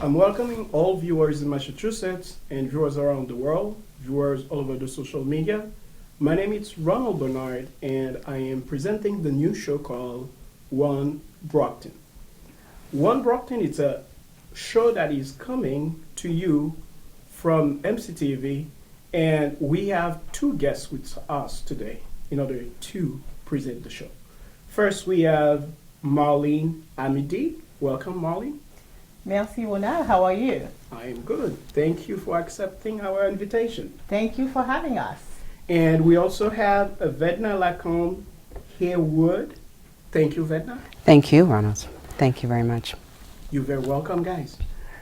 I'm welcoming all viewers in Massachusetts and viewers around the world, viewers all over the social media. My name is Ronald and I am presenting the new show called One Brockton. One Brockton is a show that is coming to you from MCTV, and we have two guests with us today in order to present the show. First, we have Marline Amédée. Welcome, Marline. Merci, Ronald. How are you? I am good. Thank you for accepting our invitation. Thank you for having us. And we also have Vedna Lacombe, Heywood. Thank you, Vedna. Thank you, Ronald. Thank you very much. You're very welcome, guys.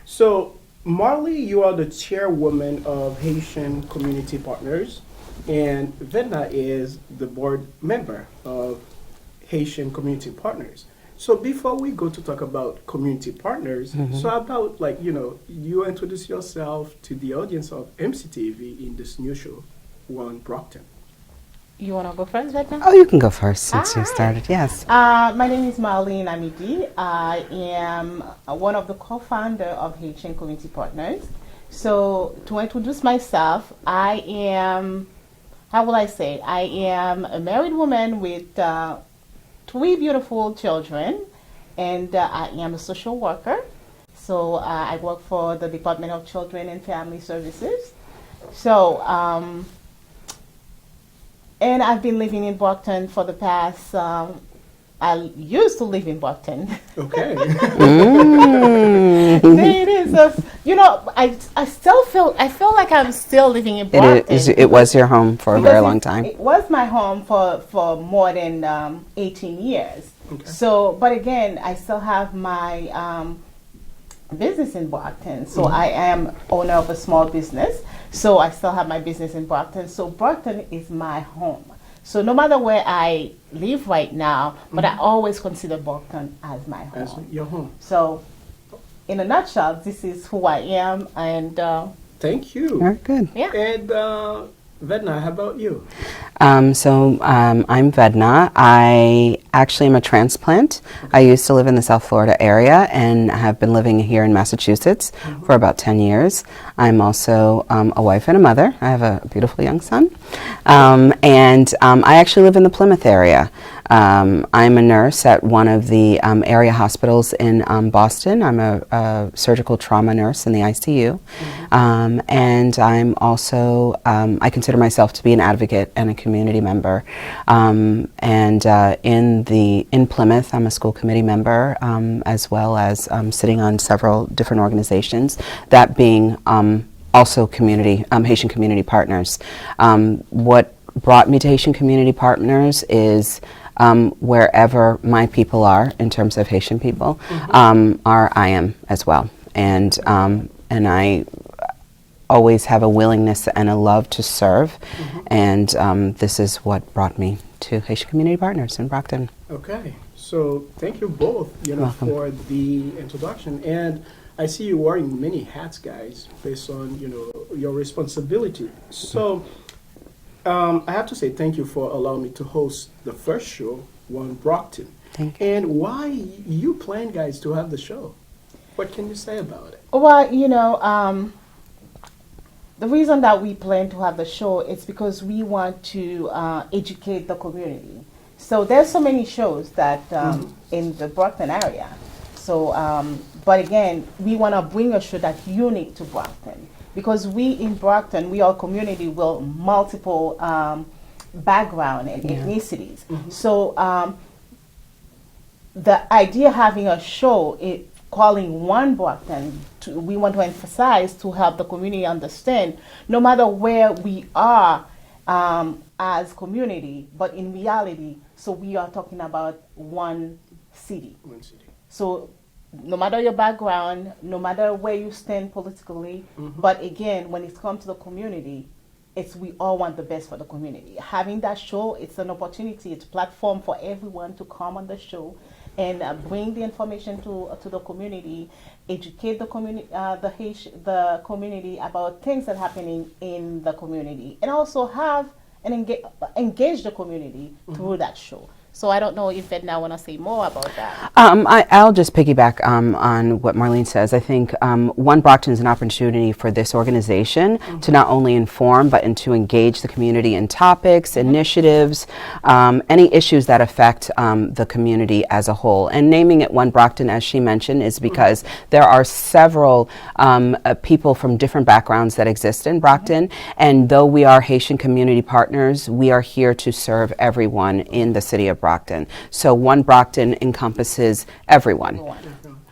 So, Marley, you are the chairwoman of Haitian Community Partners, and Vedna is the board member of Haitian Community Partners. So before we go to talk about community partners, so about you introduce yourself to the audience of MCTV in this new show, One Brockton. You want to go first, Vedna? Oh, you can go first since you started, yes. My name is Marline Amédée. I am one of the co-founder of Haitian Community Partners. So to introduce myself, I am, how will I say, I am a married woman with 3 beautiful children, and I am a social worker. So I work for the Department of Children and Family Services. So, and I've been living in Brockton for the past, I used to live in Brockton. Okay. There it is. So, I still feel like I'm still living in Brockton. It was your home for a very long time. It was my home for more than 18 years. Okay. So, but again, I still have my business in Brockton. So I am owner of a small business. So I still have my business in Brockton. So Brockton is my home. So no matter where I live right now, but I always consider Brockton as my home. As your home. So in a nutshell, this is who I am, and thank you. Very good. yeah. And Vedna, how about you? I'm Vedna. I actually am a transplant. I used to live in the South Florida area and have been living here in Massachusetts for about 10 years. I'm also a wife and a mother. I have a beautiful young son. And I actually live in the Plymouth area. I'm a nurse at one of the area hospitals in Boston. I'm a surgical trauma nurse in the ICU. And I'm also, I consider myself to be an advocate and a community member. And in Plymouth, I'm a school committee member, as well as sitting on several different organizations, that being also Haitian Community Partners. What brought me to Haitian Community Partners is wherever my people are, in terms of Haitian people, I am as well. And I always have a willingness and a love to serve, and this is what brought me to Haitian Community Partners in Brockton. Okay, so thank you both, for the introduction. And I see you wearing many hats, guys, based on your responsibility. So I have to say thank you for allowing me to host the first show, One Brockton. Thank you. And why you plan, guys, to have the show? What can you say about it? Well, the reason that we plan to have the show is because we want to educate the community. So there's so many shows that in the Brockton area. So, but again, we want to bring a show that's unique to Brockton, because we in Brockton, we are a community with multiple background and ethnicities. So the idea of having a show, calling One Brockton, we want to emphasize to help the community understand, no matter where we are as community, but in reality, so we are talking about one city. One city. So no matter your background, no matter where you stand politically, but again, when it comes to the community, we all want the best for the community. Having that show, it's an opportunity, it's a platform for everyone to come on the show and bring the information to the community, educate the community, the community about things that are happening in the community, and also have and engage the community through that show. So I don't know if Vedna want to say more about that. I'll just piggyback on what Marlene says. I think One Brockton is an opportunity for this organization to not only inform, but and to engage the community in topics, initiatives, any issues that affect the community as a whole. And naming it One Brockton, as she mentioned, is because there are several people from different backgrounds that exist in Brockton. And though we are Haitian community partners, we are here to serve everyone in the city of Brockton. So One Brockton encompasses everyone.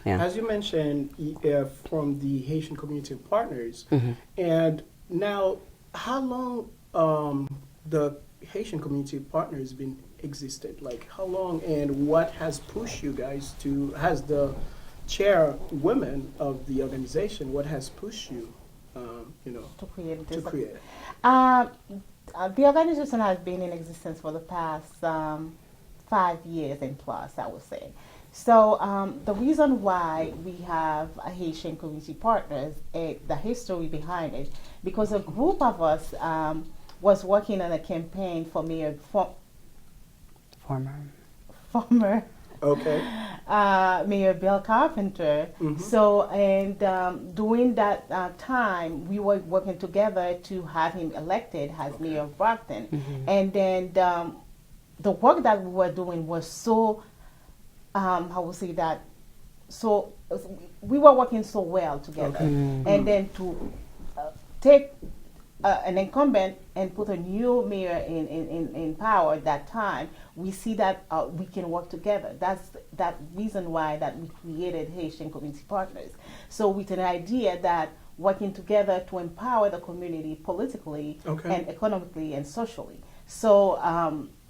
Yeah. As you mentioned, from the Haitian Community Partners, and now how long the Haitian Community Partners been existed? Like how long, and what has pushed you guys to, has the chairwoman of the organization, what has pushed you, To create this. to create? The organization has been in existence for the past 5 years and plus, I would say. So the reason why we have a Haitian Community Partners, the history behind it, because a group of us was working on a campaign for former Okay. Mayor Bill Carpenter. So, and during that time, we were working together to have him elected as mayor of Brockton. And then the work that we were doing was so, how would say that, so we were working so well together. And then to take an incumbent and put a new mayor in power at that time, we see that we can work together. That's that reason why that we created Haitian Community Partners. So with an idea that working together to empower the community politically and economically and socially. So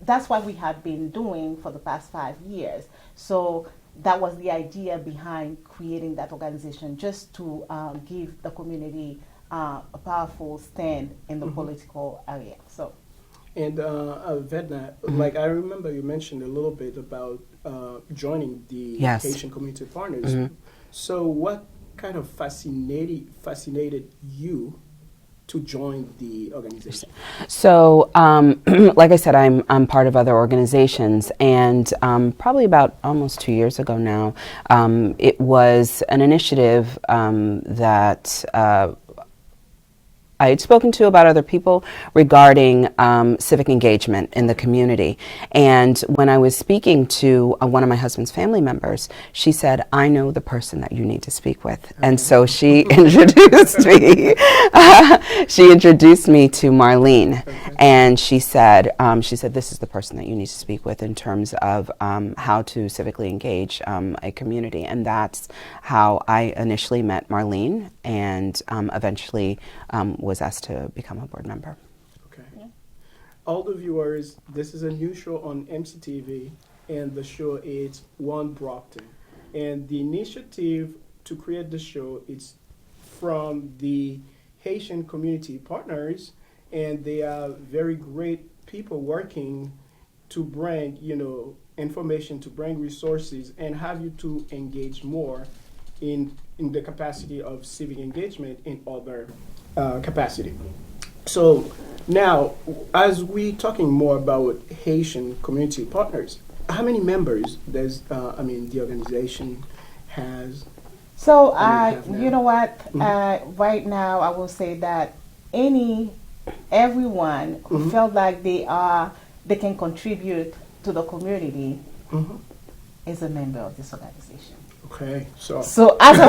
that's what we have been doing for the past 5 years. So that was the idea behind creating that organization, just to give the community a powerful stand in the political area. So, and Vedna, like I remember you mentioned a little bit about joining the Haitian Community Partners. So what kind of fascinated you to join the organization? So, like I said, I'm part of other organizations, and probably about almost 2 years ago now, it was an initiative that I had spoken to about other people regarding civic engagement in the community. And when I was speaking to one of my husband's family members, she said, "I know the person that you need to speak with." And so she introduced me. She introduced me to Marline, and she said, "This is the person that you need to speak with in terms of how to civically engage a community." And that's how I initially met Marline, and eventually was asked to become a board member. Okay. Yeah. All the viewers, this is a new show on MCTV, and the show is One Brockton. And the initiative to create the show is from the Haitian Community Partners, and they are very great people working to bring, information, to bring resources, and have you to engage more in the capacity of civic engagement in other capacity. So now, as we talking more about Haitian Community Partners, how many members does the organization has? So you know what? Right now, I will say that everyone who felt like they can contribute to the community is a member of this organization. Okay, so as a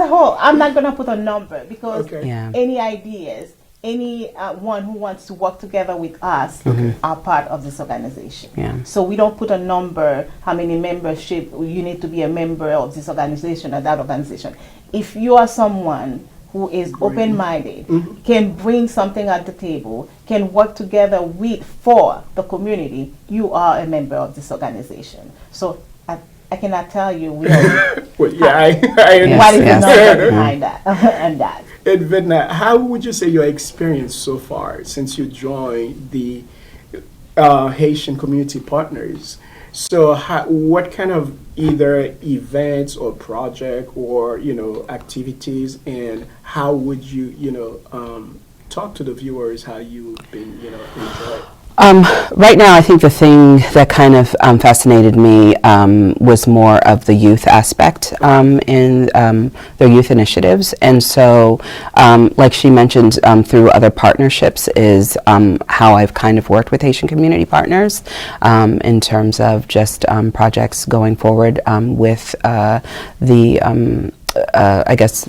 whole, I'm not gonna put a number because any ideas, one who wants to work together with us are part of this organization. Yeah. So we don't put a number, how many membership you need to be a member of this organization or that organization. If you are someone who is open-minded, can bring something at the table, can work together for the community, you are a member of this organization. So I cannot tell you well, I understand. What is the number behind that and that. And Vedna, how would you say your experience so far since you joined the Haitian Community Partners? So what kind of either events or project or, activities, and how would you, talk to the viewers how you've been, enjoying? Right now, I think the thing that kind of fascinated me was more of the youth aspect in their youth initiatives. And so, like she mentioned, through other partnerships is how I've kind of worked with Haitian Community Partners in terms of just projects going forward with I guess,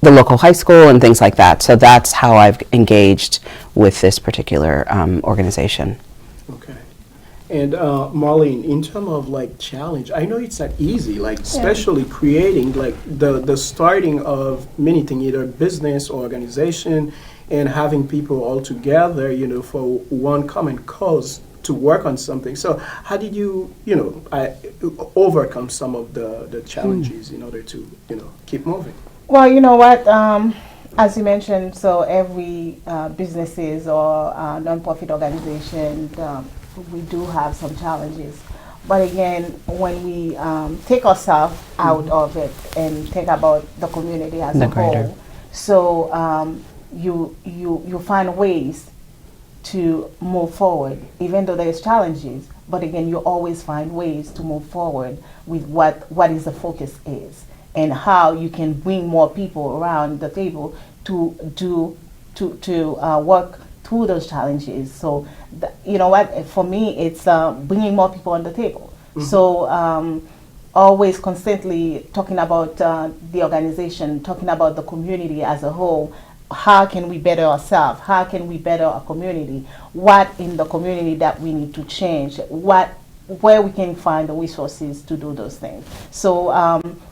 the local high school and things like that. So that's how I've engaged with this particular organization. Okay. And Marlene, in terms of like challenge, I know it's not easy, like especially creating like the starting of many things, either business or organization, and having people all together, you know, for one common cause to work on something. So how did you, you know, overcome some of the challenges in order to, you know, keep moving? Well, you know what? As you mentioned, so every businesses or nonprofit organization, we do have some challenges. But again, when we take ourselves out of it and think about the community as a whole, so you find ways to move forward, even though there's challenges. But again, you always find ways to move forward with what is the focus is, and how you can bring more people around the table to work through those challenges. So, you know what? For me, it's bringing more people on the table. Mm-hmm. So, always constantly talking about the organization, talking about the community as a whole. How can we better ourselves? How can we better our community? What in the community that we need to change? Where we can find the resources to do those things. So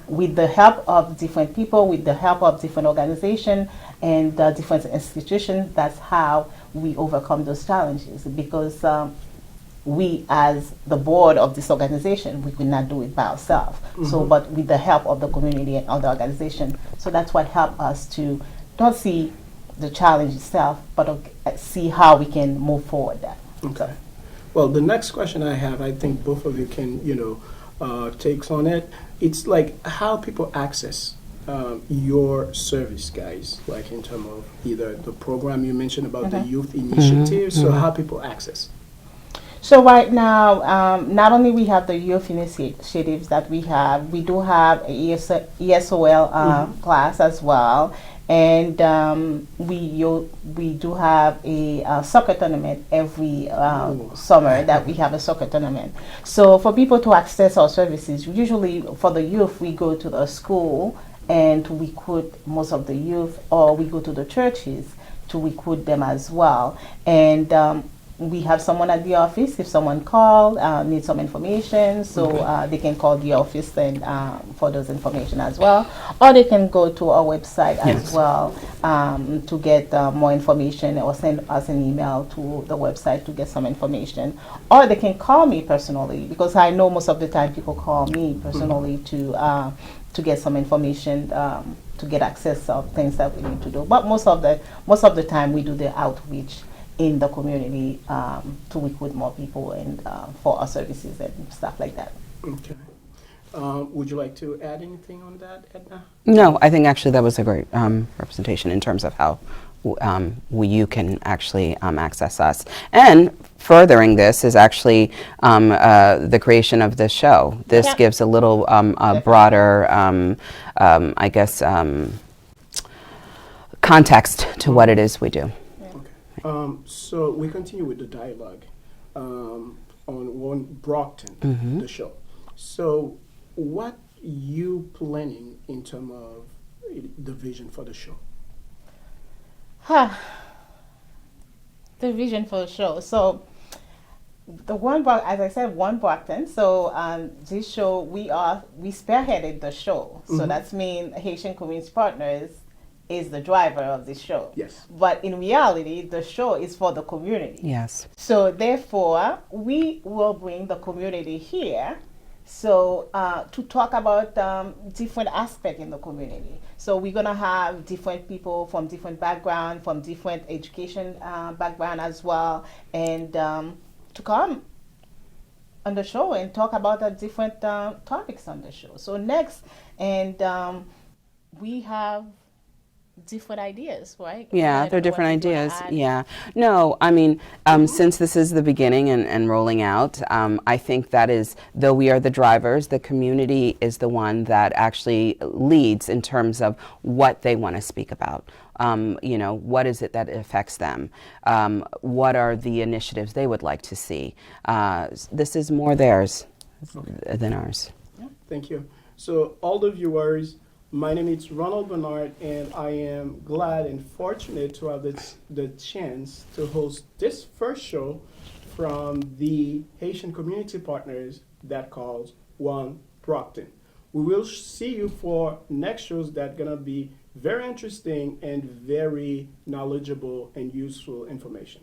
with the help of different people, with the help of different organizations and different institutions, that's how we overcome those challenges. Because we, as the board of this organization, we could not do it by ourselves. Mm-hmm. So, but with the help of the community and other organizations, so that's what helped us to not see the challenge itself, but see how we can move forward that. Okay. Well, the next question I have, I think both of you can, you know, takes on it. It's like how people access your service, guys, like in terms of either the program you mentioned about the youth initiative, so how people access. So right now, not only we have the youth initiatives that we do have a ESOL class as well. And we do have a soccer tournament every summer that we have a soccer tournament. So for people to access our services, usually for the youth, we go to the school and we recruit most of the youth, or we go to the churches to recruit them as well. And we have someone at the office. If someone needs some information, so they can call the office and for those information as well, or they can go to our website as well to get more information, or send us an email to the website to get some information, or they can call me personally, because I know most of the time people call me personally to get some information, to get access of things that we need to do. But most of the time we do the outreach in the community to recruit more people and for our services and stuff like that. Okay. Would you like to add anything on that, Edna? No, I think actually that was a great representation in terms of how you can actually access us. And furthering this is actually the creation of this show. This gives a little broader, I guess, context to what it is we do. So we continue with the dialogue on one Brockton, the show. So what you planning in terms of the vision for the show? The vision for the show. So the one, as I said, one Brockton. So this show, we spearheaded the show. So that's mean Haitian Community Partners is the driver of this show. Yes. But in reality, the show is for the community. Yes. So therefore, we will bring the community here, so to talk about different aspects in the community. So we're gonna have different people from different background, from different education background as well, and to come on the show and talk about the different topics on the show. So next, and we have different ideas, right? Yeah, I they're don't know what different you wanna ideas. add. Yeah. No, I mean, since this is the beginning and rolling out, I think that is, though we are the drivers, the community is the one that actually leads in terms of what they want to speak about. What is it that affects them? What are the initiatives they would like to see? This is more theirs than ours. Thank you. So, all the viewers, my name is Ronald Bernard, and I am glad and fortunate to have the chance to host this first show from the Haitian Community Partners that calls One Brockton. We will see you for next shows that gonna be very interesting and very knowledgeable and useful information.